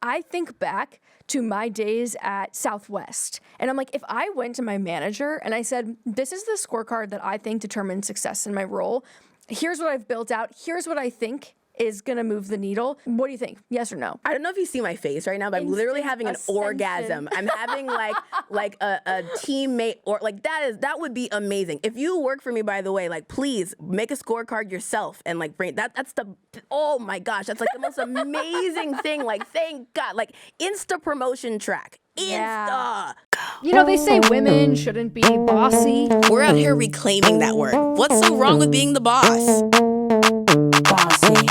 I think back to my days at Southwest, and I'm like, if I went to my manager and I said, this is the scorecard that I think determines success in my role, here's what I've built out, here's what I think is going to move the needle. What do you think? Yes or no? I don't know if you see my face right now, but I'm literally having an orgasm. I'm having like a teammate, or like that would be amazing. If you work for me, by the way, like please make a scorecard yourself and like bring that's the, oh my gosh, that's like the most amazing thing. Like thank God, like Insta promotion track. Insta. Yeah. You know, they say women shouldn't be bossy. We're out here reclaiming that word. What's so wrong with being the boss? Bossy.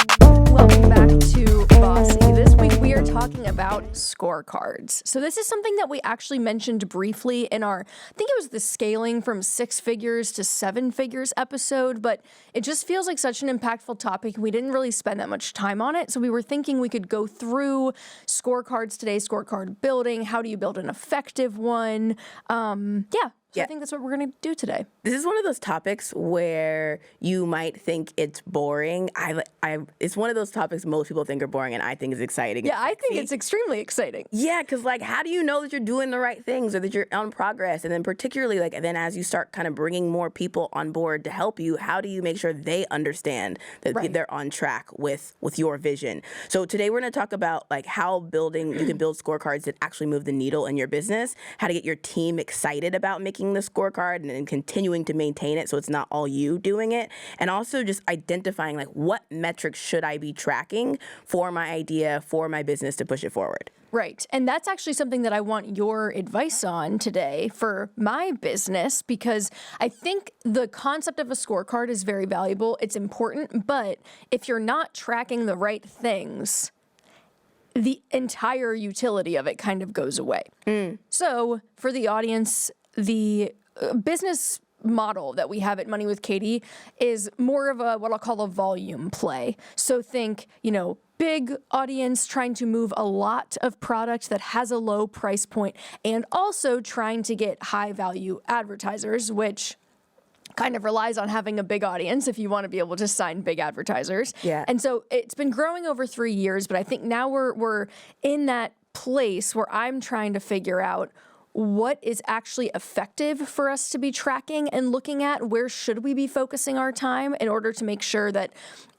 Welcome back to Bossy. This week we are talking about scorecards. So this is something that we actually mentioned briefly in our, I think it was the scaling from 6 figures to 7 figures episode, but it just feels like such an impactful topic. We didn't really spend that much time on it. So we were thinking we could go through scorecards today, scorecard building, how do you build an effective one? So I think that's what we're going to do today. This is one of those topics where you might think it's boring. It's one of those topics most people think are boring, and I think is exciting. Yeah, I think it's extremely exciting. Yeah, because like, how do you know that you're doing the right things or that you're on progress? And then particularly like, and then as you start kind of bringing more people on board to help you, how do you make sure they understand that they're on track with your vision? So today we're going to talk about like how you can build scorecards that actually move the needle in your business, how to get your team excited about making the scorecard and then continuing to maintain it so it's not all you doing it, and also just identifying like what metrics should I be tracking for my idea, for my business to push it forward. Right. And that's actually something that I want your advice on today for my business, because I think the concept of a scorecard is very valuable. It's important, but if you're not tracking the right things, the entire utility of it kind of goes away. So for the audience, the business model that we have at Money with Katie is more of what I'll call a volume play. So think, big audience trying to move a lot of product that has a low price point, and also trying to get high value advertisers, which kind of relies on having a big audience if you want to be able to sign big advertisers. Yeah. And so it's been growing over 3 years, but I think now we're in that place where I'm trying to figure out what is actually effective for us to be tracking and looking at. Where should we be focusing our time in order to make sure that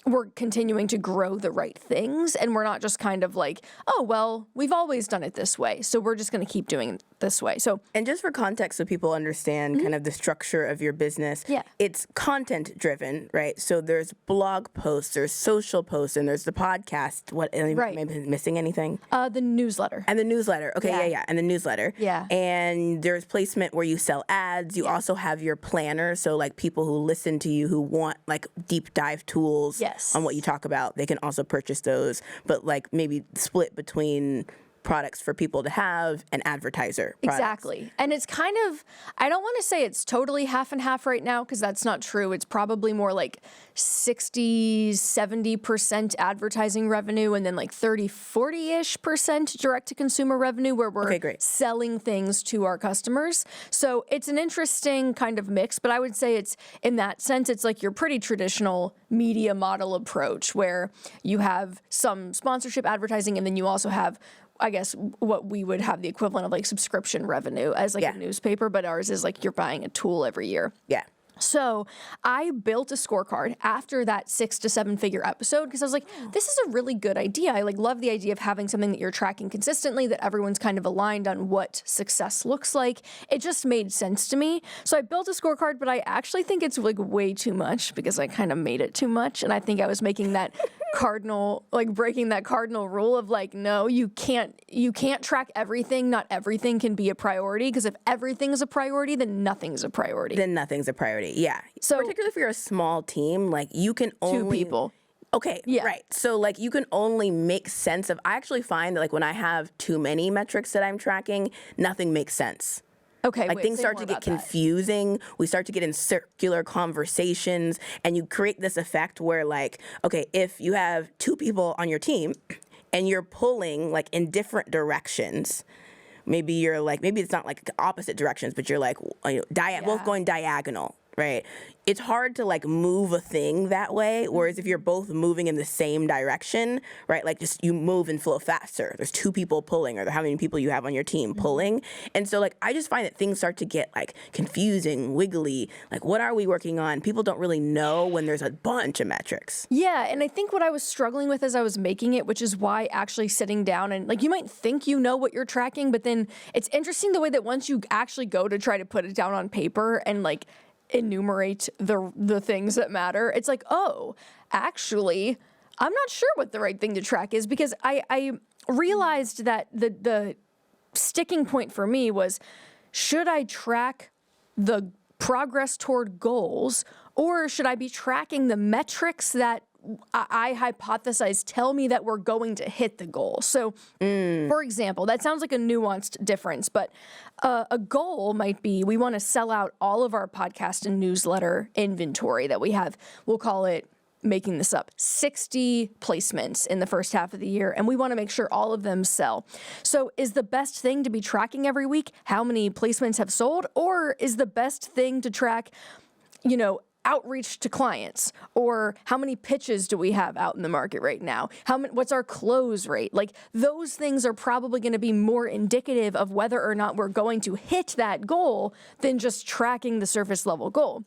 we're continuing to grow the right things, and we're not just kind of like, oh, well, we've always done it this way, so we're just going to keep doing it this way. So, and just for context, so people understand kind of the structure of your business, it's content driven, right? So there's blog posts, there's social posts, and there's the podcast. What, am I missing anything? The newsletter. And the newsletter. Okay, yeah. And the newsletter. Yeah. And there's placement where you sell ads. You also have your planner. So like people who listen to you who want like deep dive tools on what you talk about, they can also purchase those, but like maybe split between products for people to have and advertiser products. Exactly. And it's kind of, I don't want to say it's totally half and half right now, because that's not true. It's probably more like 60, 70% advertising revenue, and then like 30, 40-ish% direct to consumer revenue, where we're selling things to our customers. So it's an interesting kind of mix, but I would say it's, in that sense, it's like your pretty traditional media model approach, where you have some sponsorship advertising, and then you also have, I guess, what we would have the equivalent of like subscription revenue as like a newspaper, but ours is like you're buying a tool every year. Yeah. So I built a scorecard after that 6 to 7 figure episode, because I was like, this is a really good idea. I like love the idea of having something that you're tracking consistently, that everyone's kind of aligned on what success looks like. It just made sense to me. So I built a scorecard, but I actually think it's like way too much, because I kind of made it too much. And I think I was making that breaking that cardinal rule of like, no, you can't track everything. Not everything can be a priority, because if everything is a priority, then nothing's a priority. Yeah. So particularly if you're a small team, like you can only 2 people. Okay, right. So like you can only make sense of, I actually find that like when I have too many metrics that I'm tracking, nothing makes sense. Okay, like things start to get confusing. We start to get in circular conversations, and you create this effect where like, okay, if you have 2 people on your team and you're pulling like in different directions, maybe it's not like opposite directions, but you're like both going diagonal. right? It's hard to like move a thing that way. Whereas if you're both moving in the same direction, right? Like just you move and flow faster. There's two people pulling, or how many people you have on your team pulling. And so like I just find that things start to get like confusing, wiggly. Like what are we working on? People don't really know when there's a bunch of metrics. Yeah, and I think what I was struggling with as I was making it, which is why actually sitting down and like you might think you know what you're tracking, but then it's interesting the way that once you actually go to try to put it down on paper and like enumerate the things that matter, it's like, oh, actually, I'm not sure what the right thing to track is, because I realized that the sticking point for me was, should I track the progress toward goals, or should I be tracking the metrics that I hypothesize tell me that we're going to hit the goal? So, for example, that sounds like a nuanced difference, but a goal might be we want to sell out all of our podcast and newsletter inventory that we have. We'll call it, making this up, 60 placements in the first half of the year, and we want to make sure all of them sell. So is the best thing to be tracking every week how many placements have sold, or is the best thing to track, outreach to clients, or how many pitches do we have out in the market right now? What's our close rate? Like those things are probably going to be more indicative of whether or not we're going to hit that goal than just tracking the surface level goal.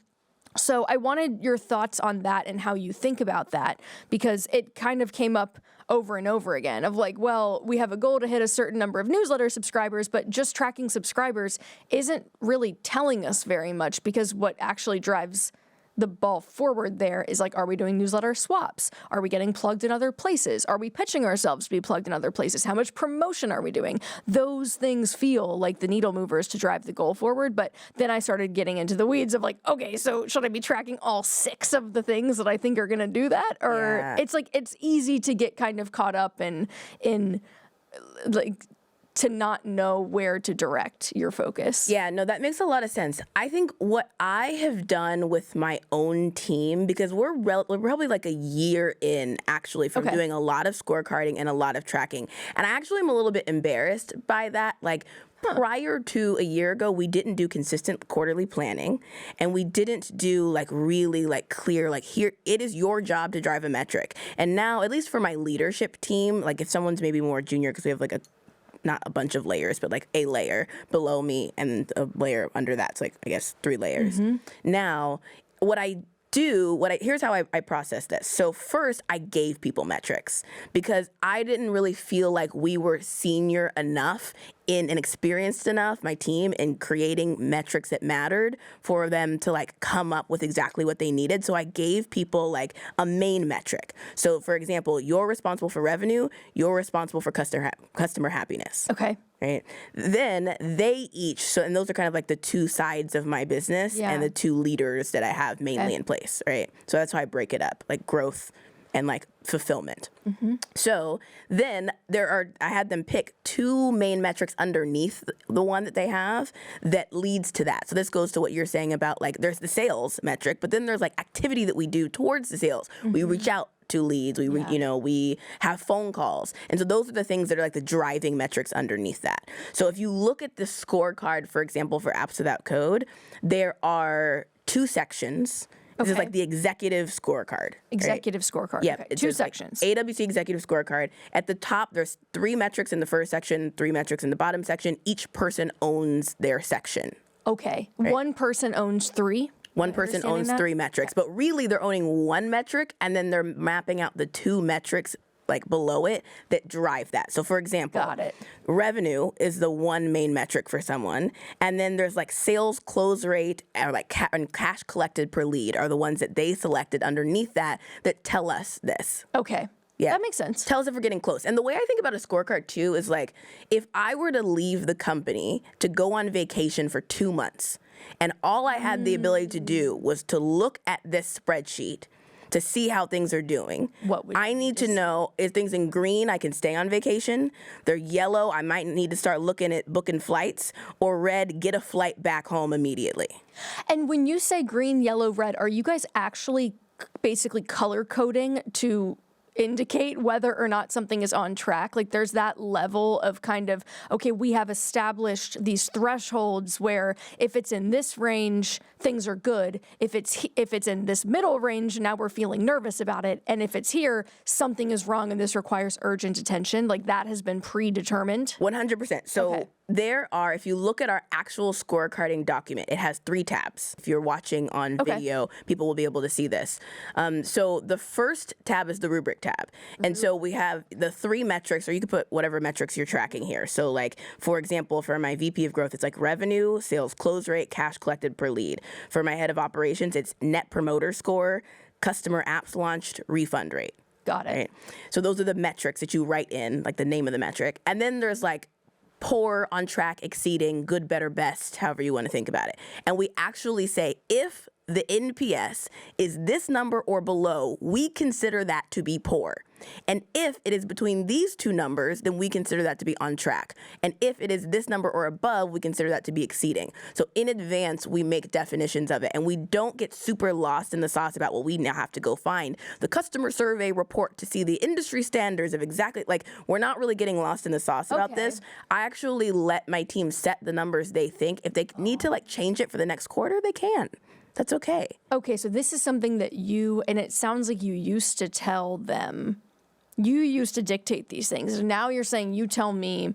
So I wanted your thoughts on that and how you think about that, because it kind of came up over and over again of like, well, we have a goal to hit a certain number of newsletter subscribers, but just tracking subscribers isn't really telling us very much, because what actually drives the ball forward there is like, are we doing newsletter swaps? Are we getting plugged in other places? Are we pitching ourselves to be plugged in other places? How much promotion are we doing? Those things feel like the needle movers to drive the goal forward. But then I started getting into the weeds of like, okay, so should I be tracking all 6 of the things that I think are going to do that? Or it's like, it's easy to get kind of caught up in like, to not know where to direct your focus. Yeah, no, that makes a lot of sense. I think what I have done with my own team, because we're probably like a year in actually from doing a lot of scorecarding and a lot of tracking. And I actually am a little bit embarrassed by that. Like prior to a year ago, we didn't do consistent quarterly planning, and we didn't do like really like clear, like here, it is your job to drive a metric. And now, at least for my leadership team, like if someone's maybe more junior, because we have like not a bunch of layers, but like a layer below me and a layer under that. So like, I guess 3 layers. Now, here's how I process this. So first, I gave people metrics because I didn't really feel like we were senior enough and experienced enough, my team, in creating metrics that mattered for them to like come up with exactly what they needed. So I gave people like a main metric. So for example, you're responsible for revenue, you're responsible for customer happiness. Okay. Right. Then they each, and those are kind of like the 2 sides of my business and the 2 leaders that I have mainly in place. Right. So that's how I break it up, like growth and like fulfillment. So then I had them pick 2 main metrics underneath the one that they have that leads to that. So this goes to what you're saying about like, there's the sales metric, but then there's like activity that we do towards the sales. We reach out to leads, we have phone calls. And so those are the things that are like the driving metrics underneath that. So if you look at the scorecard, for example, for Apps Without Code, there are 2 sections. This is like the executive scorecard. Executive scorecard. Yeah, okay. 2 sections. Like AWC executive scorecard. At the top, there's 3 metrics in the first section, 3 metrics in the bottom section. Each person owns their section. Okay. Right. One person owns 3. One person owns 3 metrics, but really they're owning 1 metric, and then they're mapping out the 2 metrics like below it that drive that. So for example, revenue is the 1 main metric for someone, and then there's like sales close rate or like and cash collected per lead are the ones that they selected underneath that tell us this. Okay. Yeah. That makes sense. Tell us if we're getting close. And the way I think about a scorecard too is like, if I were to leave the company to go on vacation for 2 months, and all I had the ability to do was to look at this spreadsheet to see how things are doing. I need to know, is things in green, I can stay on vacation. They're yellow, I might need to start looking at booking flights. Or red, get a flight back home immediately. And when you say green, yellow, red, are you guys actually basically color coding to indicate whether or not something is on track. Like there's that level of kind of, okay, we have established these thresholds where if it's in this range, things are good. If it's in this middle range, now we're feeling nervous about it. And if it's here, something is wrong and this requires urgent attention. Like that has been predetermined. 100%. So there are, if you look at our actual scorecarding document, it has 3 tabs. If you're watching on video, people will be able to see this. So the first tab is the rubric tab. And so we have the 3 metrics, or you could put whatever metrics you're tracking here. So like, for example, for my VP of growth, it's like revenue, sales close rate, cash collected per lead. For my head of operations, it's net promoter score, customer apps launched, refund rate. Got it. Right? So those are the metrics that you write in, like the name of the metric. And then there's like poor, on track, exceeding, good, better, best, however you want to think about it. And we actually say if the NPS is this number or below, we consider that to be poor. And if it is between these 2 numbers, then we consider that to be on track. And if it is this number or above, we consider that to be exceeding. So in advance, we make definitions of it, and we don't get super lost in the sauce about what we now have to go find the customer survey report to see the industry standards of exactly, like, we're not really getting lost in the sauce about this. I actually let my team set the numbers they think. If they need to like change it for the next quarter, they can. That's okay. Okay, so this is something that you, and it sounds like you used to tell them, you used to dictate these things. And now you're saying you tell me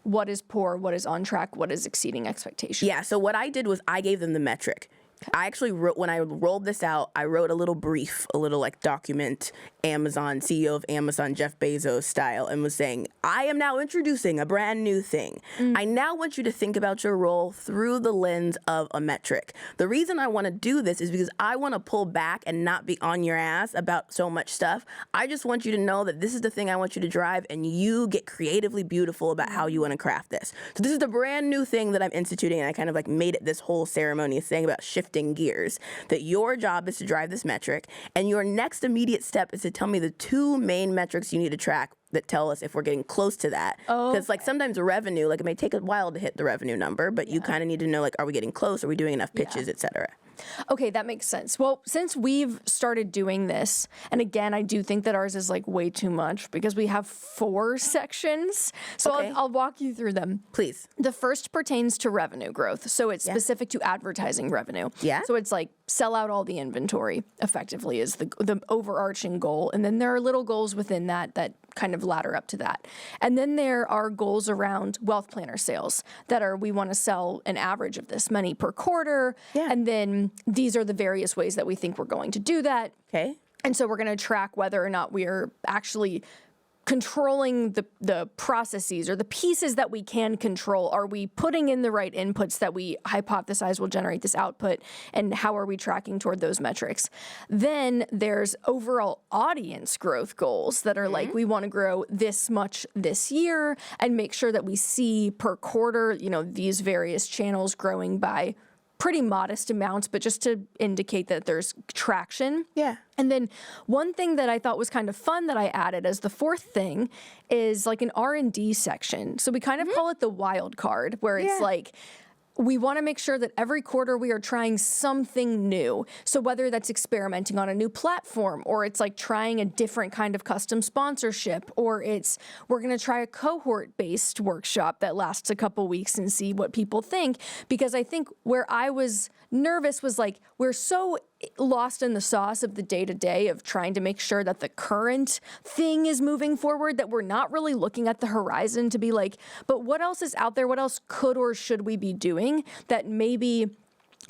what is poor, what is on track, what is exceeding expectations. Yeah, so what I did was I gave them the metric. I actually wrote, when I rolled this out, I wrote a little brief, a little like document, Amazon, CEO of Amazon, Jeff Bezos style, and was saying, I am now introducing a brand new thing. I now want you to think about your role through the lens of a metric. The reason I want to do this is because I want to pull back and not be on your ass about so much stuff. I just want you to know that this is the thing I want you to drive, and you get creatively beautiful about how you want to craft this. So this is the brand new thing that I'm instituting, and I kind of like made it this whole ceremony thing about shifting gears, that your job is to drive this metric, and your next immediate step is to tell me the 2 main metrics you need to track that tell us if we're getting close to that. Because like sometimes revenue, like it may take a while to hit the revenue number, but you kind of need to know, like, are we getting close? Are we doing enough pitches, et cetera? Okay, that makes sense. Well, since we've started doing this, and again, I do think that ours is like way too much because we have 4 sections. So I'll walk you through them. Please. The first pertains to revenue growth. So it's specific to advertising revenue. Yeah. So it's like sell out all the inventory effectively is the overarching goal. And then there are little goals within that kind of ladder up to that. And then there are goals around wealth planner sales that are, we want to sell an average of this many per quarter. Yeah. And then these are the various ways that we think we're going to do that. Okay. And so we're going to track whether or not we are actually controlling the processes or the pieces that we can control. Are we putting in the right inputs that we hypothesize will generate this output, and how are we tracking toward those metrics? Then there's overall audience growth goals that are like, we want to grow this much this year and make sure that we see per quarter, these various channels growing by pretty modest amounts, but just to indicate that there's traction. Yeah. And then one thing that I thought was kind of fun that I added as the 4th thing is like an R&D section. So we kind of call it the wild card, where it's like, we want to make sure that every quarter we are trying something new. So whether that's experimenting on a new platform, or it's like trying a different kind of custom sponsorship, or it's we're going to try a cohort-based workshop that lasts a couple weeks and see what people think. Because I think where I was nervous was like, we're so lost in the sauce of the day-to-day of trying to make sure that the current thing is moving forward, that we're not really looking at the horizon to be like, but what else is out there? What else could or should we be doing that maybe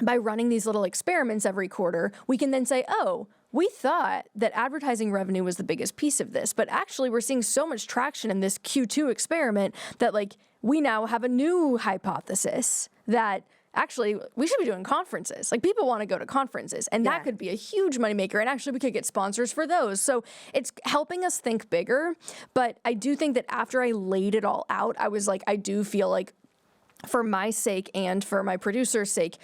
by running these little experiments every quarter, we can then say, oh, we thought that advertising revenue was the biggest piece of this, but actually we're seeing so much traction in this Q2 experiment that like we now have a new hypothesis that actually, we should be doing conferences. Like, people want to go to conferences, and that could be a huge moneymaker, and actually we could get sponsors for those. So it's helping us think bigger, but I do think that after I laid it all out, I was like, I do feel like for my sake and for my producer's sake,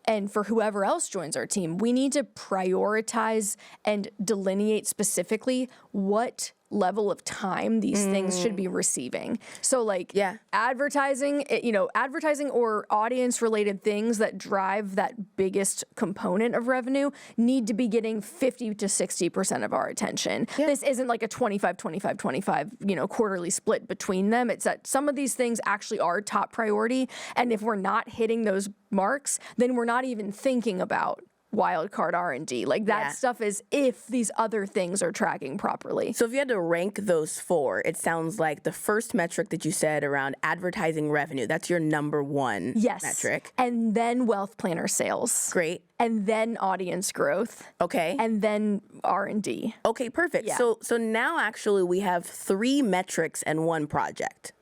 and for whoever else joins our team, we need to prioritize and delineate specifically what level of time these things should be receiving. So like advertising, advertising or audience related things that drive that biggest component of revenue need to be getting 50 to 60% of our attention. This isn't like a 25, 25, 25, quarterly split between them. It's that some of these things actually are top priority. And if we're not hitting those marks, then we're not even thinking about wildcard R&D. Like that stuff is if these other things are tracking properly. So if you had to rank those four, it sounds like the first metric that you said around advertising revenue, that's your number one metric. And then wealth planner sales. Great. And then audience growth. Okay. And then R&D. Okay, perfect. Yeah. So now actually we have 3 metrics and 1 project.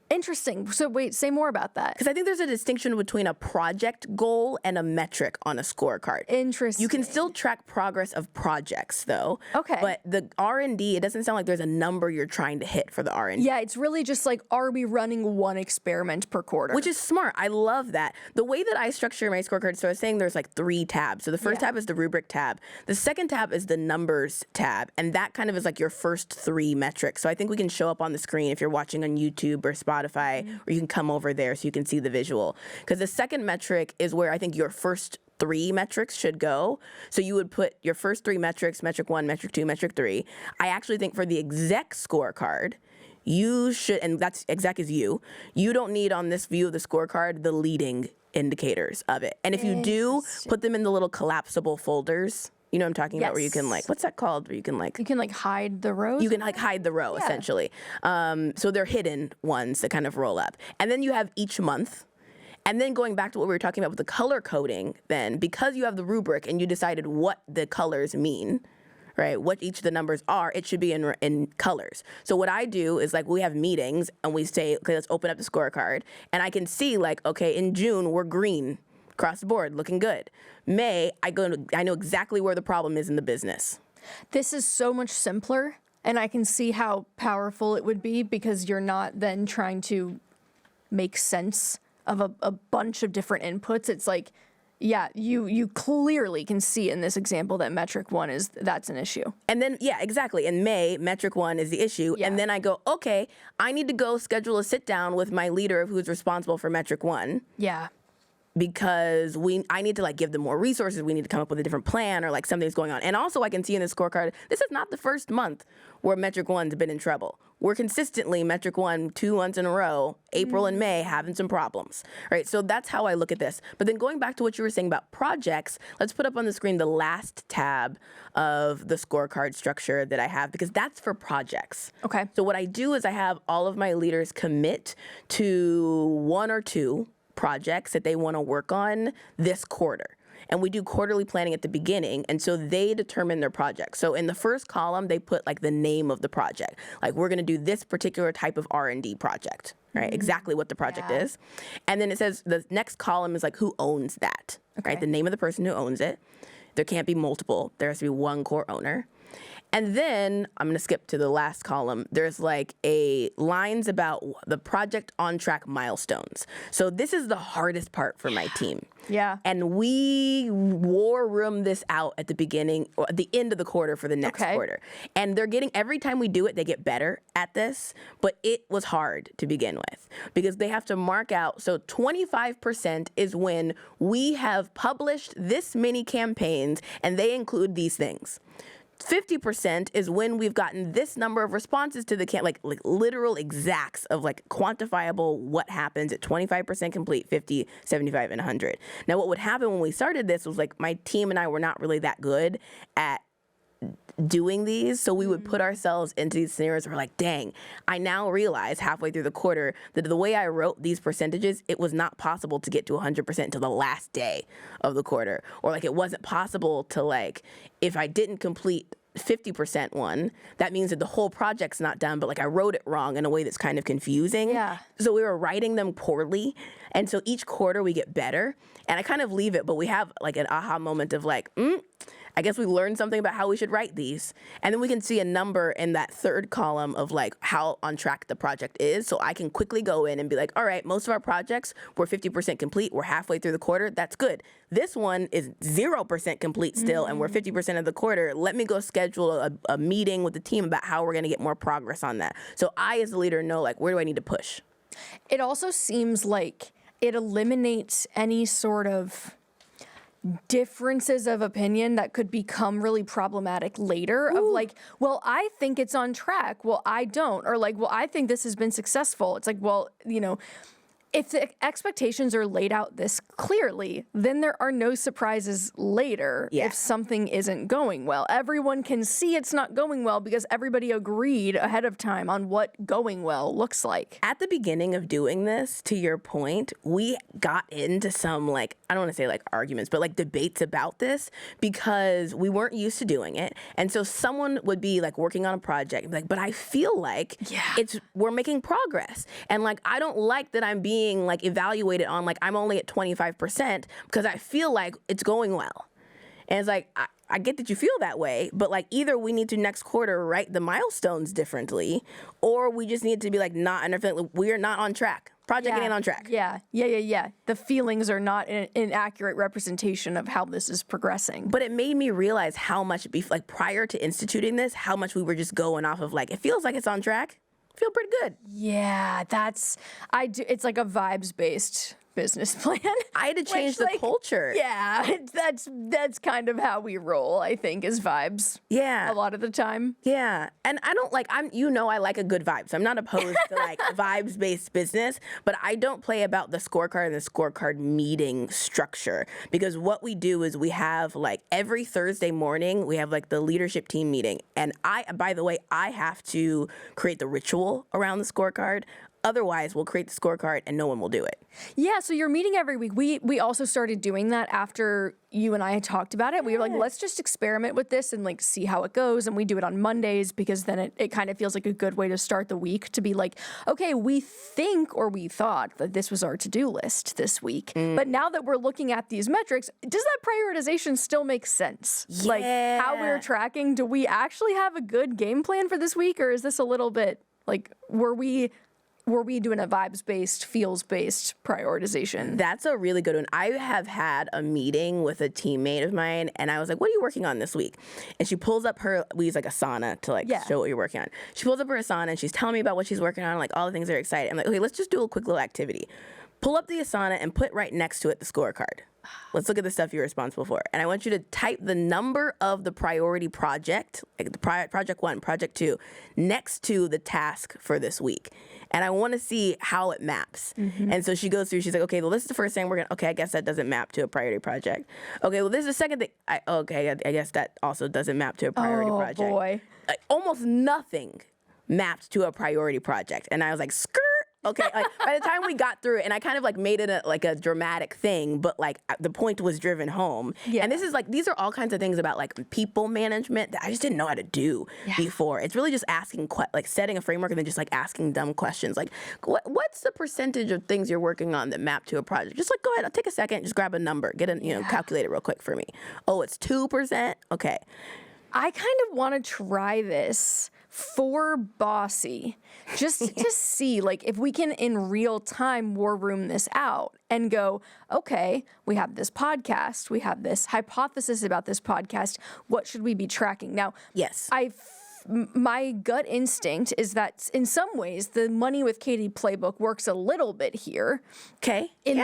Interesting. So wait, say more about that. Because I think there's a distinction between a project goal and a metric on a scorecard. Interesting. You can still track progress of projects, though. Okay. But the R&D, it doesn't sound like there's a number you're trying to hit for the R&D. Yeah, it's really just like, are we running one experiment per quarter? Which is smart. I love that. The way that I structure my scorecard, so I was saying there's like 3 tabs. So the first tab is the rubric tab. The second tab is the numbers tab. And that kind of is like your first 3 metrics. So I think we can show up on the screen if you're watching on YouTube or Spotify, or you can come over there so you can see the visual. Because the second metric is where I think your first 3 metrics should go. So you would put your first 3 metrics, metric 1, metric 2, metric 3. I actually think for the exec scorecard, you should, and that's exec is you don't need on this view of the scorecard the leading indicators of it. And if you do, put them in the little collapsible folders. You know what I'm talking about, where you can like, what's that called? Where you can like hide the rows? You can like hide the row, essentially. So they're hidden ones that kind of roll up. And then you have each month. And then going back to what we were talking about with the color coding, then because you have the rubric and you decided what the colors mean, right, what each of the numbers are, it should be in colors. So what I do is like we have meetings and we say, okay, let's open up the scorecard. And I can see like, okay, in June, we're green. Across the board, looking good. May, I know exactly where the problem is in the business. This is so much simpler, and I can see how powerful it would be because you're not then trying to make sense of a bunch of different inputs. It's like, you clearly can see in this example that metric 1 that's an issue. And then, exactly. In May, metric 1 is the issue. And then I go, okay, I need to go schedule a sit down with my leader who's responsible for metric 1. Yeah. Because I need to like give them more resources. We need to come up with a different plan or like something's going on. And also I can see in the scorecard, this is not the first month where metric 1's been in trouble. We're consistently metric 1 2 months in a row, April and May, having some problems, right? So that's how I look at this. But then going back to what you were saying about projects, let's put up on the screen the last tab of the scorecard structure that I have, because that's for projects. Okay. So what I do is I have all of my leaders commit to 1 or 2 projects that they want to work on this quarter. And we do quarterly planning at the beginning, and so they determine their project. So in the first column, they put like the name of the project. Like we're going to do this particular type of R&D project, right? Exactly what the project is. And then it says the next column is like who owns that, right? The name of the person who owns it. There can't be multiple. There has to be one core owner. And then I'm going to skip to the last column. There's like lines about the project on track milestones. So this is the hardest part for my team. Yeah. And we war room this out at the beginning or at the end of the quarter for the next quarter. And every time we do it, they get better at this. But it was hard to begin with because they have to mark out. So 25% is when we have published this many campaigns and they include these things. 50% is when we've gotten this number of responses to the like literal exacts of like quantifiable what happens at 25% complete, 50, 75, and 100. Now, what would happen when we started this was like my team and I were not really that good at doing these, so we would put ourselves into these scenarios where we're like, dang, I now realize halfway through the quarter that the way I wrote these percentages, it was not possible to get to 100% until the last day of the quarter. Or like it wasn't possible to like, if I didn't complete 50% one, that means that the whole project's not done, but like I wrote it wrong in a way that's kind of confusing. Yeah. So we were writing them poorly. And so each quarter we get better. And I kind of leave it, but we have like an aha moment of like, I guess we learned something about how we should write these. And then we can see a number in that third column of like how on track the project is. So I can quickly go in and be like, all right, most of our projects were 50% complete. We're halfway through the quarter. That's good. This one is 0% complete still, and we're 50% of the quarter. Let me go schedule a meeting with the team about how we're going to get more progress on that. So I, as a leader, know like, where do I need to push? It also seems like it eliminates any sort of differences of opinion that could become really problematic later. Of like, well, I think it's on track. Well, I don't. Or like, well, I think this has been successful. It's like, well, you know, if the expectations are laid out this clearly, then there are no surprises later if something isn't going well. Everyone can see it's not going well because everybody agreed ahead of time on what going well looks like. At the beginning of doing this, to your point, we got into some like, I don't want to say like arguments, but like debates about this because we weren't used to doing it. And so someone would be like working on a project and be like, but I feel like we're making progress. And like, I don't like that I'm being like evaluated on like I'm only at 25% because I feel like it's going well. And it's like, I get that you feel that way, but like either we need to next quarter write the milestones differently, or we just need to be like we're not on track. Project ain't on track. Yeah. The feelings are not an inaccurate representation of how this is progressing. But it made me realize how much, like prior to instituting this, how much we were just going off of like, it feels like it's on track. Feel pretty good. Yeah, it's like a vibes-based business plan. I had to change the culture. Yeah, that's kind of how we roll, I think, is vibes. Yeah. A lot of the time. Yeah. And I don't like, I like a good vibe. So I'm not opposed to like vibes-based business, but I don't play about the scorecard and the scorecard meeting structure, because what we do is we have like every Thursday morning, we have like the leadership team meeting. And by the way, I have to create the ritual around the scorecard. Otherwise, we'll create the scorecard and no one will do it. Yeah, so you're meeting every week. We also started doing that after you and I had talked about it. We were like, let's just experiment with this and like see how it goes. And we do it on Mondays because then it kind of feels like a good way to start the week, to be like, okay, we thought that this was our to-do list this week. But now that we're looking at these metrics, does that prioritization still make sense? Yeah. Like how we're tracking, do we actually have a good game plan for this week? Or is this a little bit like, were we doing a vibes-based, feels-based prioritization? That's a really good one. I have had a meeting with a teammate of mine, and I was like, what are you working on this week? And she pulls up we use like Asana to like show what you're working on. She pulls up her Asana, and she's telling me about what she's working on, like all the things that are exciting. I'm like, okay, let's just do a quick little activity. Pull up the Asana and put right next to it the scorecard. Let's look at the stuff you're responsible for. And I want you to type the number of the priority project, like the project 1, project 2, next to the task for this week. And I want to see how it maps. And so she goes through, she's like, okay, well, this is the first thing okay, I guess that doesn't map to a priority project. Okay, well, this is the second thing. I guess that also doesn't map to a priority project. Oh, boy. Almost nothing mapped to a priority project. And I was like, skirt. Okay, like by the time we got through it, and I kind of like made it a dramatic thing, but like the point was driven home. Yeah. And these are all kinds of things about like people management that I just didn't know how to do before. It's really just asking, like setting a framework and then just like asking dumb questions. Like, what's the percentage of things you're working on that map to a project? Just like, go ahead, I'll take a second, just grab a number, calculate it real quick for me. Oh, it's 2%? Okay. I kind of want to try this for Bossy, just to see like if we can in real time war room this out and go, okay, we have this podcast, we have this hypothesis about this podcast, what should we be tracking? Now, yes, my gut instinct is that in some ways the Money with Katie playbook works a little bit here. Okay. And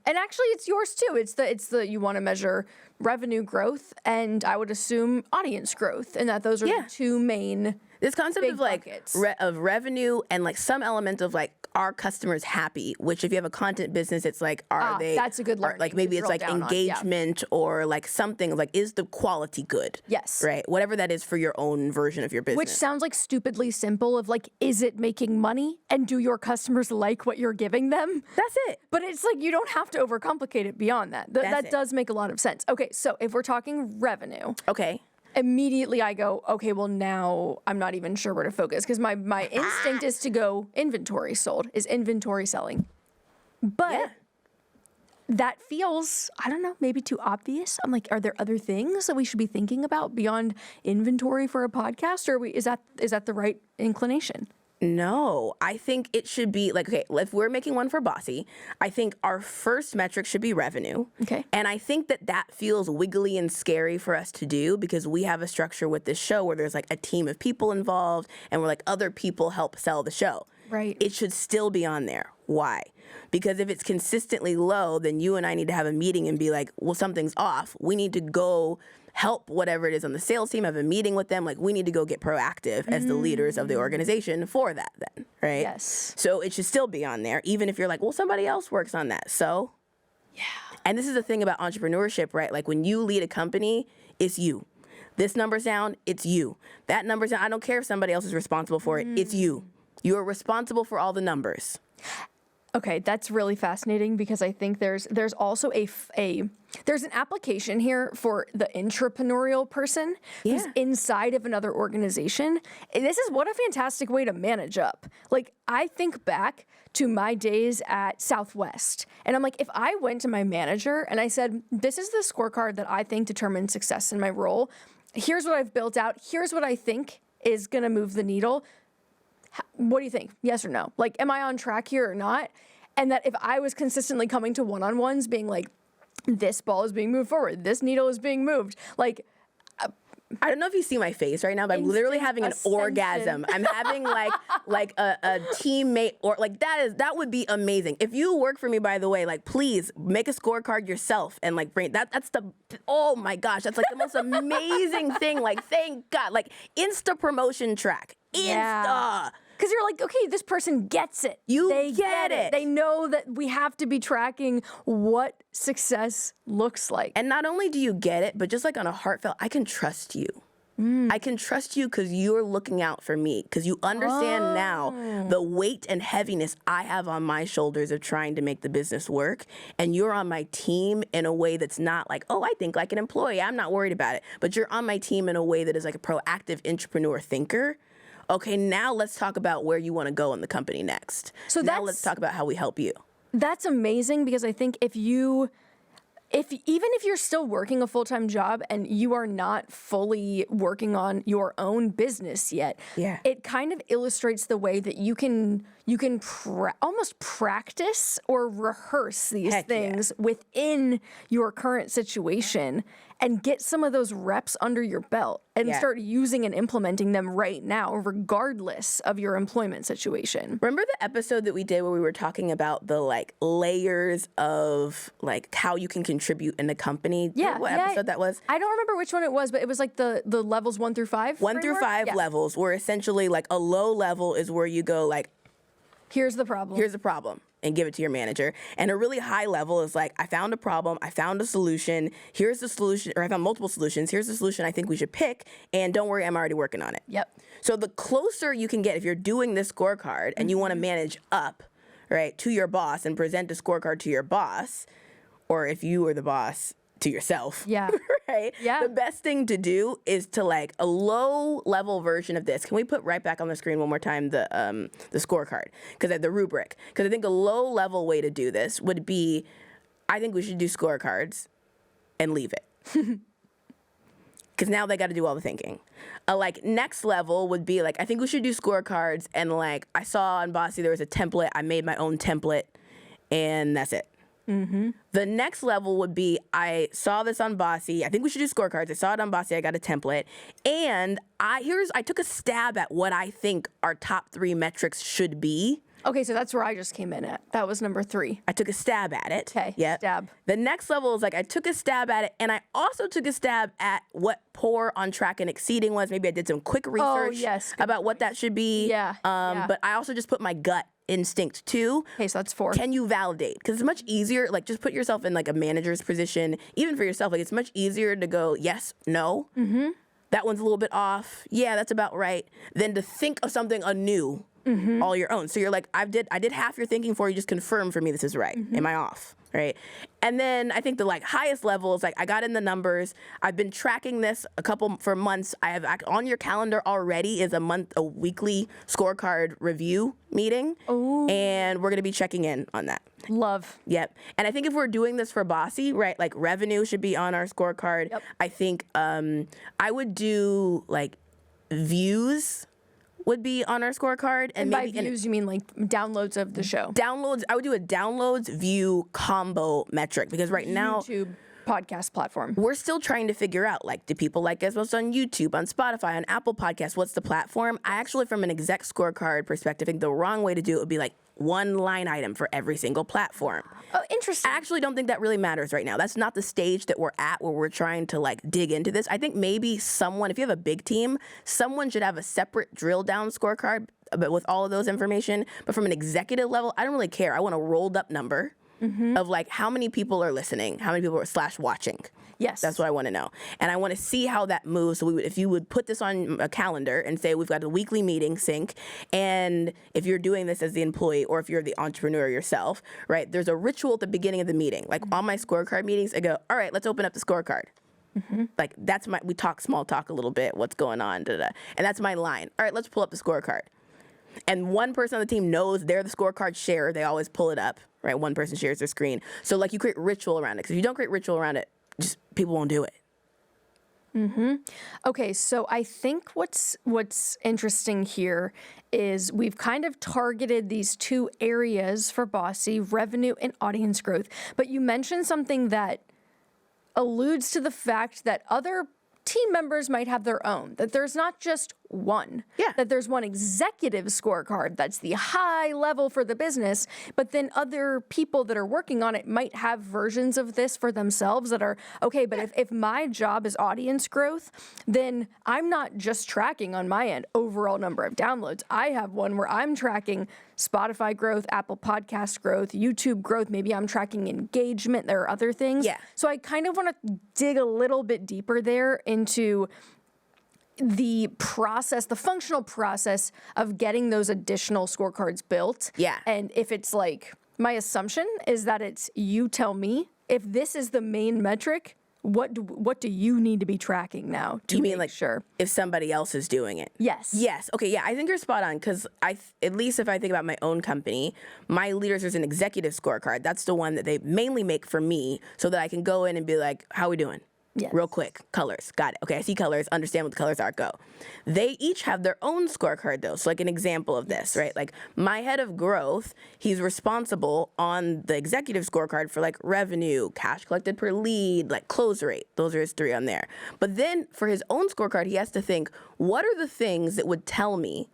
actually it's yours too. It's the you want to measure revenue growth and I would assume audience growth, and that those are the two main. This concept of like of revenue and like some element of like, are customers happy? Which if you have a content business, it's like, are they? That's a good learning. Like maybe it's like engagement or like something like, is the quality good? Yes. Right. Whatever that is for your own version of your business. Which sounds like stupidly simple of like, is it making money? And do your customers like what you're giving them? That's it. But it's like, you don't have to overcomplicate it beyond that. That does make a lot of sense. Okay. So if we're talking revenue. Okay. Immediately I go, okay, well now I'm not even sure where to focus because my instinct is to go inventory sold. Is inventory selling? But that feels, I don't know, maybe too obvious. I'm like, are there other things that we should be thinking about beyond inventory for a podcast? Or is that the right inclination? No, I think it should be like, okay, if we're making one for Bossy, I think our first metric should be revenue. Okay. And I think that feels wiggly and scary for us to do because we have a structure with this show where there's like a team of people involved and we're like other people help sell the show. Right. It should still be on there. Why? Because if it's consistently low, then you and I need to have a meeting and be like, well, something's off. We need to go help whatever it is on the sales team, have a meeting with them. Like, we need to go get proactive as the leaders of the organization for that then, right? Yes. So it should still be on there, even if you're like, well, somebody else works on that. So, Yeah. and this is the thing about entrepreneurship, right? Like, when you lead a company, it's you. This number's down, it's you. That number's down, I don't care if somebody else is responsible for it, it's you. You are responsible for all the numbers. Okay, that's really fascinating because I think there's also there's an application here for the intrapreneurial person who's inside of another organization. And this is what a fantastic way to manage up. Like, I think back to my days at Southwest, and I'm like, if I went to my manager and I said, this is the scorecard that I think determines success in my role. Here's what I've built out. Here's what I think is going to move the needle. What do you think? Yes or no? Like, am I on track here or not? And that if I was consistently coming to one-on-ones being like, this ball is being moved forward, this needle is being moved, like, I don't know if you see my face right now, but I'm literally having an orgasm. I'm having like a teammate, or like that would be amazing. If you work for me, by the way, like, please make a scorecard yourself and like bring that's the, oh my gosh, that's like the most amazing thing. Like, thank God, like Insta promotion track. Insta. Yeah. Because you're like, okay, this person gets it. They get it. They know that we have to be tracking what success looks like. And not only do you get it, but just like on a heartfelt, I can trust you. I can trust you because you're looking out for me, because you understand now the weight and heaviness I have on my shoulders of trying to make the business work. And you're on my team in a way that's not like, oh, I think like an employee, I'm not worried about it. But you're on my team in a way that is like a proactive entrepreneur thinker. Okay, now let's talk about where you want to go in the company next. So now let's talk about how we help you. That's amazing, because I think even if you're still working a full-time job and you are not fully working on your own business yet, it kind of illustrates the way that you can almost practice or rehearse these things within your current situation and get some of those reps under your belt and start using and implementing them right now, regardless of your employment situation. Remember the episode that we did where we were talking about the like layers of like how you can contribute in the company? Yeah. What episode that was? I don't remember which one it was, but it was like the levels 1 through 5. 1 through 5 levels, where essentially like a low level is where you go like, here's the problem. Here's the problem, and give it to your manager. And a really high level is like, I found a problem, I found a solution, here's the solution, or I found multiple solutions, here's the solution I think we should pick, and don't worry, I'm already working on it. Yep. So the closer you can get, if you're doing this scorecard and you want to manage up, right, to your boss and present a scorecard to your boss, or if you are the boss, to yourself. Yeah. Right? Yeah. The best thing to do is to like a low level version of this. Can we put right back on the screen one more time the scorecard? Because the rubric. Because I think a low level way to do this would be, I think we should do scorecards and leave it. Because now they got to do all the thinking. Like next level would be like, I think we should do scorecards, and like I saw on Bossy there was a template. I made my own template, and that's it. Mm-hmm. The next level would be, I saw this on Bossy. I think we should do scorecards. I saw it on Bossy. I got a template. And I took a stab at what I think our top 3 metrics should be. Okay, so that's where I just came in at. That was number 3. I took a stab at it. Okay, stab. The next level is like, I took a stab at it, and I also took a stab at what poor, on track, and exceeding was. Maybe I did some quick research about what that should be. Yeah. But I also just put my gut instinct too. Okay, so that's 4. Can you validate? Because it's much easier, like just put yourself in like a manager's position, even for yourself. Like it's much easier to go, yes, no. Mm-hmm. That one's a little bit off. Yeah, that's about right. Than to think of something anew, all your own. So you're like, I did half your thinking for you. Just confirm for me this is right. Am I off? Right. And then I think the like highest level is like, I got in the numbers. I've been tracking this for months. I have on your calendar already is a weekly scorecard review meeting. Ooh. And we're going to be checking in on that. Love. Yep. And I think if we're doing this for Bossy, right, like revenue should be on our scorecard. Yep. I think I would do like views would be on our scorecard. And by views, you mean like downloads of the show? Downloads, I would do a downloads view combo metric because right now, YouTube podcast platform. we're still trying to figure out, like, do people like us most on YouTube, on Spotify, on Apple Podcasts? What's the platform? I actually, from an exec scorecard perspective, think the wrong way to do it would be like one line item for every single platform. Oh, interesting. I actually don't think that really matters right now. That's not the stage that we're at where we're trying to like dig into this. I think maybe someone, if you have a big team, someone should have a separate drill down scorecard but with all of those information. But from an executive level, I don't really care. I want a rolled up number of like how many people are listening, how many people are / watching. Yes. That's what I want to know. And I want to see how that moves. So if you would put this on a calendar and say we've got a weekly meeting sync, and if you're doing this as the employee or if you're the entrepreneur yourself, right, there's a ritual at the beginning of the meeting. Like on my scorecard meetings, I go, all right, let's open up the scorecard. Like that's we talk small talk a little bit, what's going on, and that's my line. All right, let's pull up the scorecard. And one person on the team knows they're the scorecard sharer. They always pull it up, right? One person shares their screen. So like you create ritual around it. Because if you don't create ritual around it, just people won't do it. Okay, so I think what's interesting here is we've kind of targeted these two areas for Bossy, revenue and audience growth. But you mentioned something that alludes to the fact that other team members might have their own, that there's not just one. Yeah. That there's one executive scorecard that's the high level for the business, but then other people that are working on it might have versions of this for themselves that are, okay, but if my job is audience growth, then I'm not just tracking on my end overall number of downloads. I have one where I'm tracking Spotify growth, Apple Podcast growth, YouTube growth. Maybe I'm tracking engagement. There are other things. Yeah. So I kind of want to dig a little bit deeper there into the process, the functional process of getting those additional scorecards built. Yeah. And if it's like, my assumption is that it's you tell me, if this is the main metric, what do you need to be tracking now to You mean make like sure? if somebody else is doing it? Yes. Yes. Okay. Yeah, I think you're spot on because at least if I think about my own company, my leaders, there's an executive scorecard. That's the one that they mainly make for me so that I can go in and be like, how are we doing? Yes. Real quick, colors. Got it. Okay, I see colors, understand what the colors are, go. They each have their own scorecard though. So like an example of this, right? Like my head of growth, he's responsible on the executive scorecard for like revenue, cash collected per lead, like close rate. Those are his 3 on there. But then for his own scorecard, he has to think, what are the things that would tell me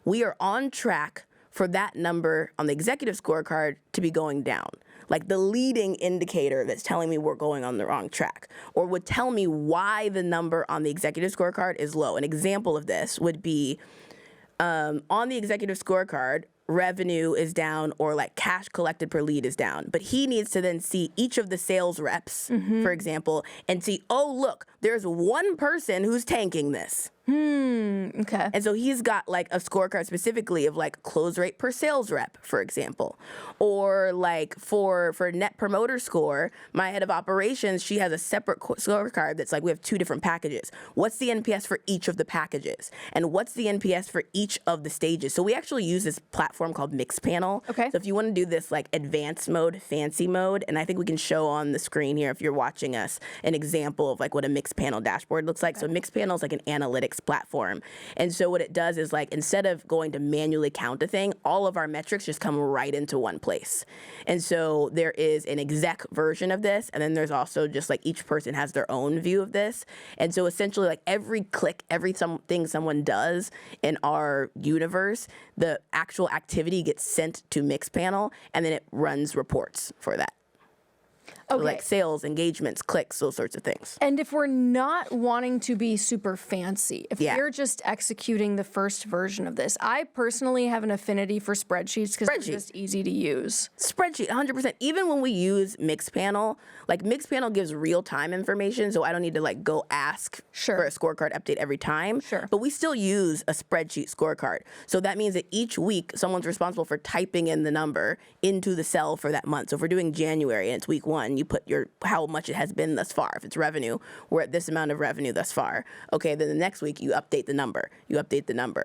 we are on track for that number on the executive scorecard to be going down? Like the leading indicator that's telling me we're going on the wrong track, or would tell me why the number on the executive scorecard is low. An example of this would be on the executive scorecard, revenue is down or like cash collected per lead is down. But he needs to then see each of the sales reps, for example, and see, oh, look, there's one person who's tanking this. Okay. And so he's got like a scorecard specifically of like close rate per sales rep, for example. Or like for net promoter score, my head of operations, she has a separate scorecard that's like we have 2 different packages. What's the NPS for each of the packages? And what's the NPS for each of the stages? So we actually use this platform called Mixpanel. Okay. So if you want to do this like advanced mode, fancy mode, and I think we can show on the screen here if you're watching us an example of like what a Mixpanel dashboard looks like. Okay. So Mixpanel is like an analytics platform. And so what it does is like instead of going to manually count a thing, all of our metrics just come right into one place. And so there is an exec version of this, and then there's also just like each person has their own view of this. And so essentially like every click, thing someone does in our universe, the actual activity gets sent to Mixpanel, and then it runs reports for that. So Okay. like sales, engagements, clicks, those sorts of things. And if we're not wanting to be super fancy, if Yeah. we're just executing the first version of this, I personally have an affinity for spreadsheets because they're just easy to use. Spreadsheet, 100%. Even when we use Mixpanel, like Mixpanel gives real-time information, so I don't need to like go ask for a scorecard update every time. Sure. But we still use a spreadsheet scorecard. So that means that each week, someone's responsible for typing in the number into the cell for that month. So if we're doing January and it's week 1, you put how much it has been thus far. If it's revenue, we're at this amount of revenue thus far. Okay, then the next week you update the number.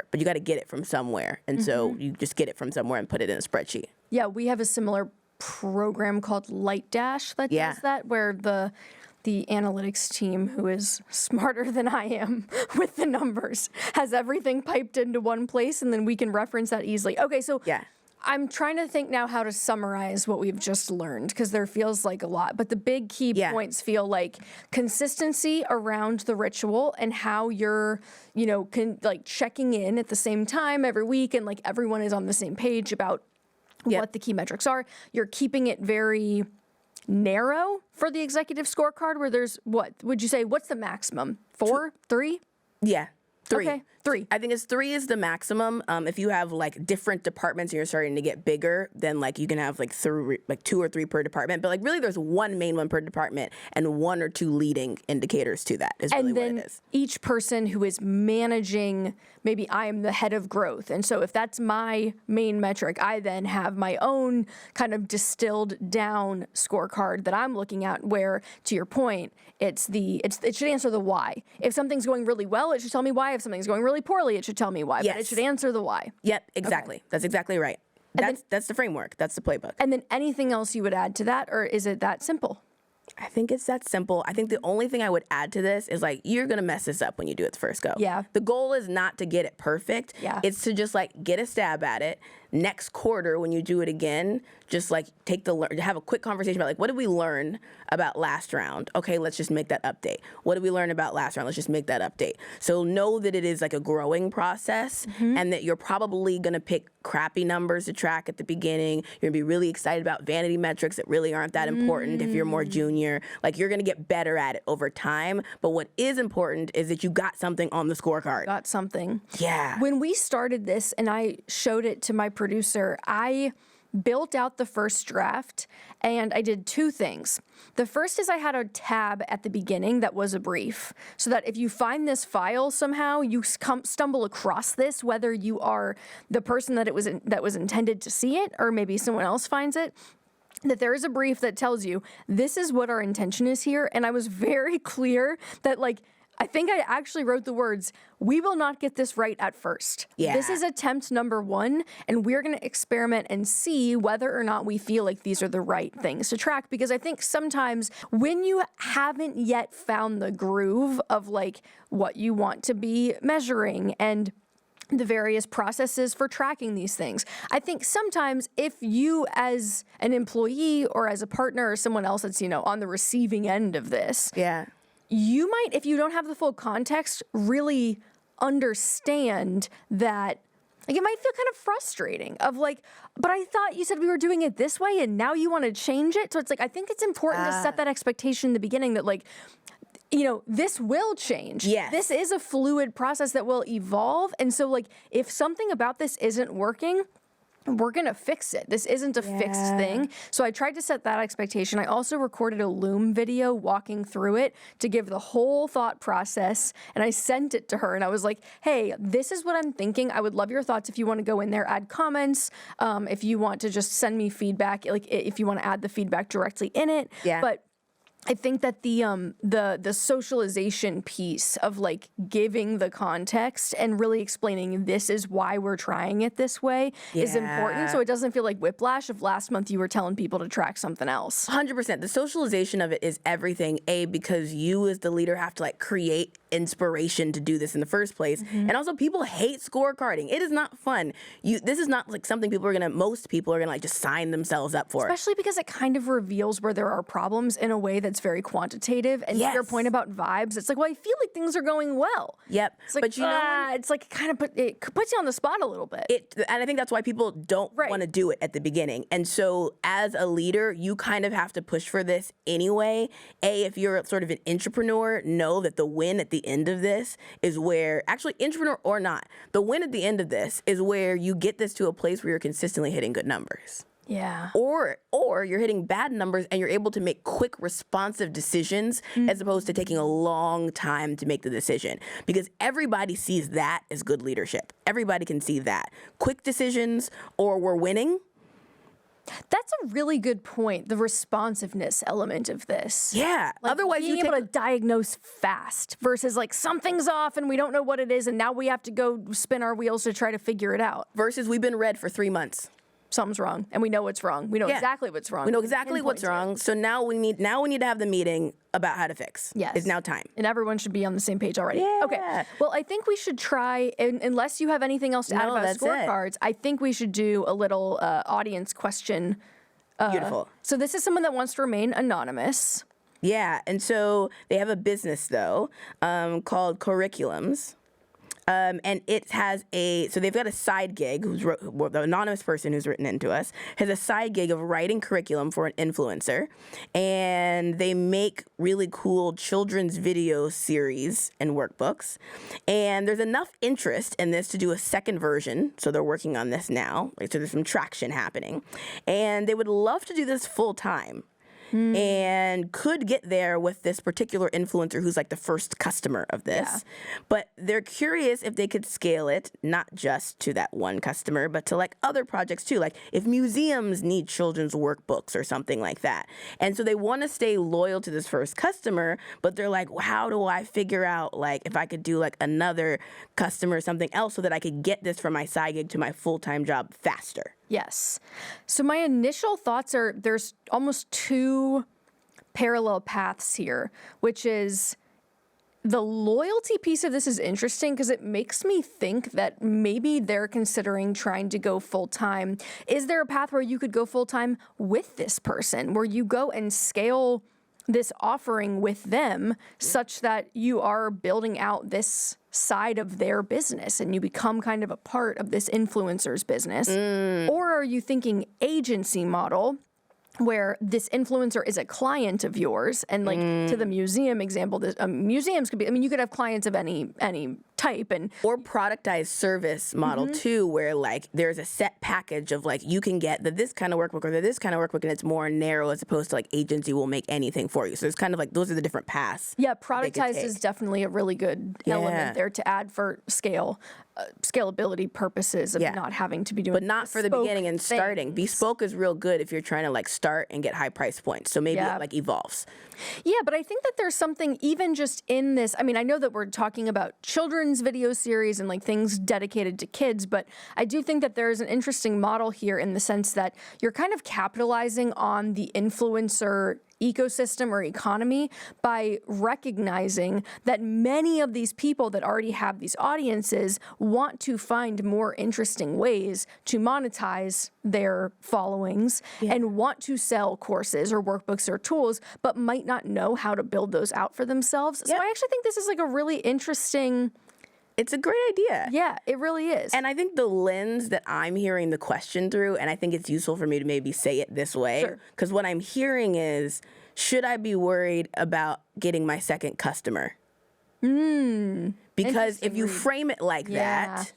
But you got to get it from somewhere. And so you just get it from somewhere and put it in a spreadsheet. Yeah, we have a similar program called Light Dash that Yeah. does that, where the analytics team, who is smarter than I am with the numbers, has everything piped into one place, and then we can reference that easily. Okay, so Yeah. I'm trying to think now how to summarize what we've just learned, because there feels like a lot, but the big key points feel like consistency around the ritual and how you're, like checking in at the same time every week, and like everyone is on the same page about what the key metrics are. You're keeping it very narrow for the executive scorecard, where there's, what would you say, what's the maximum? 4, 3? Yeah. 3. Okay, 3. I think 3 is the maximum. If you have like different departments and you're starting to get bigger, then like you can have like 2 or 3 per department. But like really, there's one main one per department and 1 or 2 leading indicators to that. Is really And then what it is. each person who is managing, maybe I am the head of growth, and so if that's my main metric, I then have my own kind of distilled down scorecard that I'm looking at, where, to your point, it should answer the why. If something's going really well, it should tell me why. If something's going really poorly, it should tell me why. Yes. But it should answer the why. Yep, exactly. Okay. That's exactly right. That's the framework. That's the playbook. And then anything else you would add to that, or is it that simple? I think it's that simple. I think the only thing I would add to this is like, you're going to mess this up when you do it the first go. Yeah. The goal is not to get it perfect. Yeah. It's to just like get a stab at it. Next quarter, when you do it again, just like have a quick conversation about like, what did we learn about last round? Okay, let's just make that update. What did we learn about last round? Let's just make that update. So know that it is like a growing process, and that you're probably going to pick crappy numbers to track at the beginning. You're going to be really excited about vanity metrics that really aren't that important if you're more junior. Like, you're going to get better at it over time. But what is important is that you got something on the scorecard. Got something. Yeah. When we started this and I showed it to my producer, I built out the first draft and I did 2 things. The first is I had a tab at the beginning that was a brief, so that if you find this file somehow, you stumble across this, whether you are the person that was intended to see it, or maybe someone else finds it, that there is a brief that tells you this is what our intention is here. And I was very clear that, like, I think I actually wrote the words, we will not get this right at first. Yeah. This is attempt number 1, and we're going to experiment and see whether or not we feel like these are the right things to track. Because I think sometimes when you haven't yet found the groove of like what you want to be measuring and the various processes for tracking these things, I think sometimes if you as an employee or as a partner or someone else that's, on the receiving end of this, Yeah. you might, if you don't have the full context, really understand that, like, it might feel kind of frustrating of like, but I thought you said we were doing it this way and now you want to change it. So it's like, I think it's important to set that expectation in the beginning that, like, this will change. Yes. This is a fluid process that will evolve. And so, like, if something about this isn't working, we're going to fix it. This isn't a fixed thing. So I tried to set that expectation. I also recorded a Loom video walking through it to give the whole thought process. And I sent it to her and I was like, hey, this is what I'm thinking. I would love your thoughts if you want to go in there, add comments. If you want to just send me feedback, like if you want to add the feedback directly in it. Yeah. But I think that the socialization piece of like giving the context and really explaining this is why we're trying it this way is important. So it doesn't feel like whiplash if last month you were telling people to track something else. 100%. The socialization of it is everything, because you as the leader have to like create inspiration to do this in the first place. And also, people hate scorecarding. It is not fun. This is not like something most people are gonna like just sign themselves up for. Especially because it kind of reveals where there are problems in a way that's very quantitative. And to your point about vibes, it's like, well, I feel like things are going well. Yep. It's like, but it's like it puts you on the spot a little bit. And I think that's why people don't want to do it at the beginning. And so as a leader, you kind of have to push for this anyway. If you're sort of an entrepreneur, know that the win at the end of this is where, actually, entrepreneur or not, the win at the end of this is where you get this to a place where you're consistently hitting good numbers. Yeah. Or you're hitting bad numbers and you're able to make quick, responsive decisions as opposed to taking a long time to make the decision. Because everybody sees that as good leadership. Everybody can see that. Quick decisions, or we're winning. That's a really good point, the responsiveness element of this. Yeah. Like Otherwise, being able to diagnose fast versus like something's off and we don't know what it is and now we have to go spin our wheels to try to figure it out. versus we've been red for 3 months. something's wrong, and we know what's wrong. We know exactly what's wrong. We know exactly what's wrong. So now we need to have the meeting about how to fix. Yes. It's now time. And everyone should be on the same page already. Yeah. Okay. Well, I think we should try, unless you have anything else to add about scorecards, I think we should do a little audience question. Beautiful. So this is someone that wants to remain anonymous. Yeah, and so they have a business, though, called Curriculums. And it has so they've got a side gig, the anonymous person who's written into us, has a side gig of writing curriculum for an influencer. And they make really cool children's video series and workbooks. And there's enough interest in this to do a second version. So they're working on this now. So there's some traction happening. And they would love to do this full time. And could get there with this particular influencer who's like the first customer of this. Yeah. But they're curious if they could scale it, not just to that one customer, but to like other projects too. Like if museums need children's workbooks or something like that. And so they want to stay loyal to this first customer, but they're like, well, how do I figure out like if I could do like another customer or something else so that I could get this from my side gig to my full-time job faster? Yes. So my initial thoughts are there's almost two parallel paths here, which is the loyalty piece of this is interesting because it makes me think that maybe they're considering trying to go full-time. Is there a path where you could go full-time with this person, where you go and scale this offering with them such that you are building out this side of their business and you become kind of a part of this influencer's business? Or are you thinking agency model where this influencer is a client of yours and like to the museum example, museums could be, I mean, you could have clients of any type or productized service model too, where like there's a set package of like you can get this kind of workbook or this kind of workbook and it's more narrow as opposed to like agency will make anything for you. So it's kind of like those are the different paths. Yeah, productized is definitely a really good element there to add for scalability purposes of not having to be doing but not for the beginning and starting. Bespoke is real good if you're trying to like start and get high price points. So maybe it like evolves. Yeah, but I think that there's something even just in this. I mean, I know that we're talking about children's video series and like things dedicated to kids, but I do think that there's an interesting model here in the sense that you're kind of capitalizing on the influencer ecosystem or economy by recognizing that many of these people that already have these audiences want to find more interesting ways to monetize their followings and want to sell courses or workbooks or tools, but might not know how to build those out for themselves. So I actually think this is like a really interesting... It's a great idea. Yeah, it really is. And I think the lens that I'm hearing the question through, and I think it's useful for me to maybe say it this way, because what I'm hearing is, should I be worried about getting my second customer? Because if you frame it like that,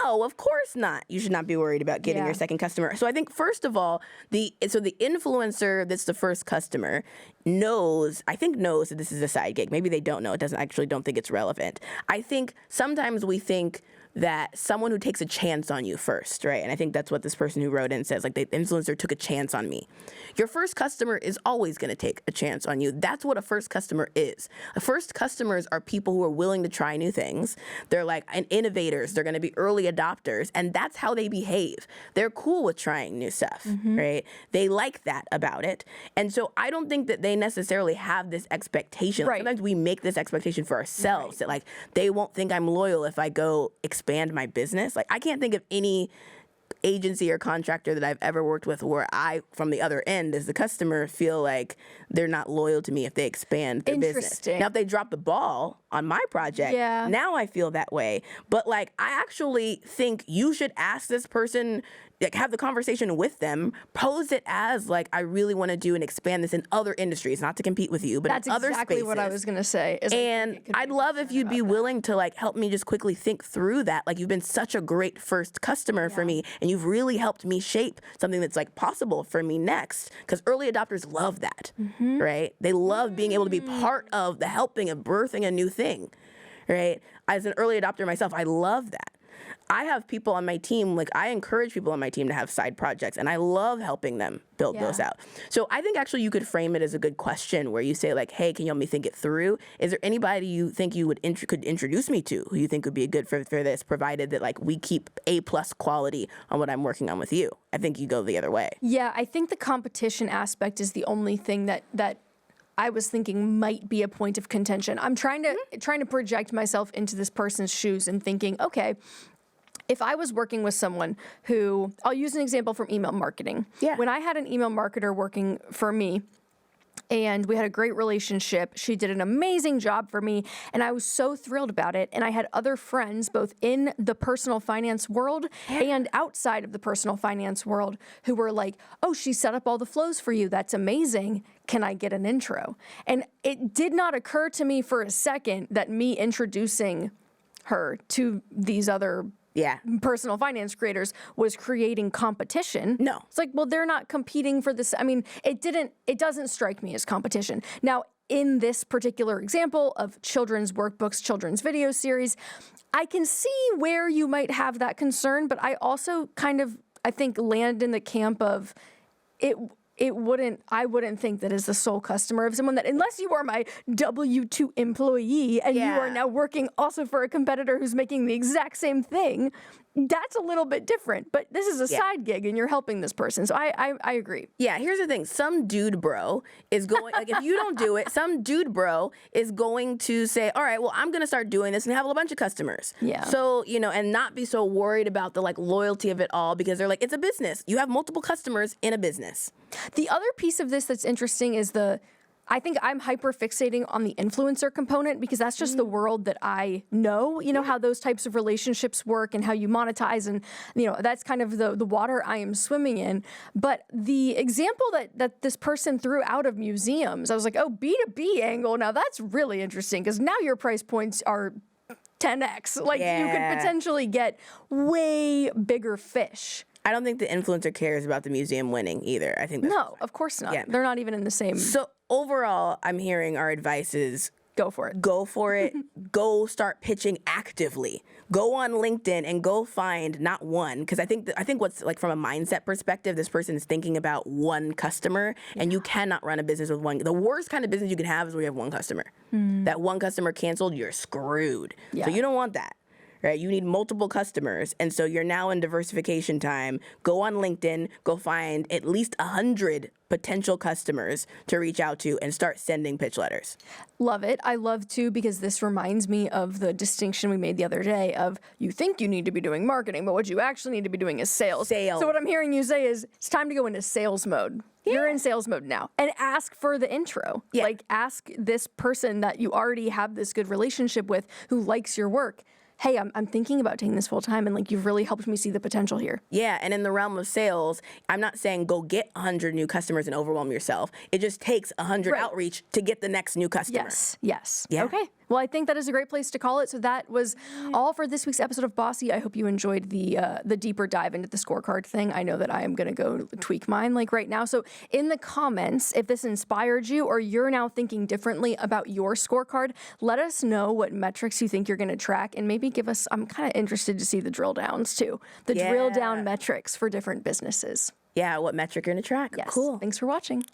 no, of course not. You should not be worried about getting your second customer. So I think, first of all, the influencer that's the first customer knows that this is a side gig. Maybe they don't know. Don't think it's relevant. I think sometimes we think that someone who takes a chance on you first, right? And I think that's what this person who wrote in says, like the influencer took a chance on me. Your first customer is always going to take a chance on you. That's what a first customer is. First customers are people who are willing to try new things. They're like innovators. They're going to be early adopters. And that's how they behave. They're cool with trying new stuff, right? They like that about it. And so I don't think that they necessarily have this expectation. Right. Sometimes we make this expectation for ourselves that like they won't think I'm loyal if I go expand my business. Like I can't think of any agency or contractor that I've ever worked with where I, from the other end as the customer, feel like they're not loyal to me if they expand their business. Now, if they drop the ball on my project, now I feel that way. But like, I actually think you should ask this person, like have the conversation with them, pose it as like, I really want to do and expand this in other industries, not to compete with you, but in other spaces. That's exactly what I was going to say. And I'd love if you'd be willing to like help me just quickly think through that. Like you've been such a great first customer for me, and you've really helped me shape something that's like possible for me next. Because early adopters love that, right? They love being able to be part of the helping of birthing a new thing, right? As an early adopter myself, I love that. I have people on my team, like I encourage people on my team to have side projects, and I love helping them build those out. So I think actually you could frame it as a good question where you say like, hey, can you help me think it through? Is there anybody you think you would could introduce me to who you think would be good for this, provided that like we keep A+ quality on what I'm working on with you? I think you go the other way. Yeah, I think the competition aspect is the only thing that I was thinking might be a point of contention. I'm trying to project myself into this person's shoes and thinking, okay, if I was working with someone who, I'll use an example from email marketing. Yeah. When I had an email marketer working for me, and we had a great relationship. She did an amazing job for me, and I was so thrilled about it. And I had other friends, both in the personal finance world and outside of the personal finance world, who were like, oh, she set up all the flows for you. That's amazing. Can I get an intro? And it did not occur to me for a second that me introducing her to these other personal finance creators was creating competition. No. It's like, well, they're not competing for this. I mean, it doesn't strike me as competition. Now, in this particular example of children's workbooks, children's video series, I can see where you might have that concern, but I also I think land in the camp of I wouldn't think that as the sole customer of someone that, unless you are my W-2 employee and you are now working also for a competitor who's making the exact same thing, that's a little bit different. But this is a side gig and you're helping this person. So I agree. Yeah, here's the thing. Some dude bro is going, like if you don't do it, some dude bro is going to say, all right, well, I'm going to start doing this and have a bunch of customers. Yeah. So, and not be so worried about the like loyalty of it all because they're like, it's a business. You have multiple customers in a business. The other piece of this that's interesting is I think I'm hyper fixating on the influencer component because that's just the world that I know, how those types of relationships work and how you monetize. And, that's kind of the water I am swimming in. But the example that this person threw out of museums, I was like, oh, B2B angle. Now that's really interesting because now your price points are 10x. Like you could potentially get way bigger fish. I don't think the influencer cares about the museum winning either. I think that's no, of course not. Yeah. They're not even in the same. So overall, I'm hearing our advice is go for it. Go for it. Go start pitching actively. Go on LinkedIn and go find not one, because I think what's like from a mindset perspective, this person is thinking about one customer, and you cannot run a business with one. The worst kind of business you can have is where you have one customer. That one customer canceled, you're screwed. So you don't want that. Right? You need multiple customers. And so you're now in diversification time. Go on LinkedIn, go find at least 100 potential customers to reach out to and start sending pitch letters. Love it. I love too, because this reminds me of the distinction we made the other day of you think you need to be doing marketing, but what you actually need to be doing is sales. So what I'm hearing you say is it's time to go into sales mode. You're in sales mode now and ask for the intro. Like ask this person that you already have this good relationship with who likes your work. Hey, I'm thinking about taking this full time, and like you've really helped me see the potential here. Yeah, and in the realm of sales, I'm not saying go get 100 new customers and overwhelm yourself. It just takes 100 outreach to get the next new customer. Yes. Yeah. Okay. Well, I think that is a great place to call it. So that was all for this week's episode of Bossy. I hope you enjoyed the deeper dive into the scorecard thing. I know that I am going to go tweak mine like right now. So in the comments, if this inspired you or you're now thinking differently about your scorecard, let us know what metrics you think you're going to track and maybe give us, I'm kind of interested to see the drill downs too. The drill down metrics for different businesses. Yeah, what metric you're going to track. Yes. Cool. Thanks for watching.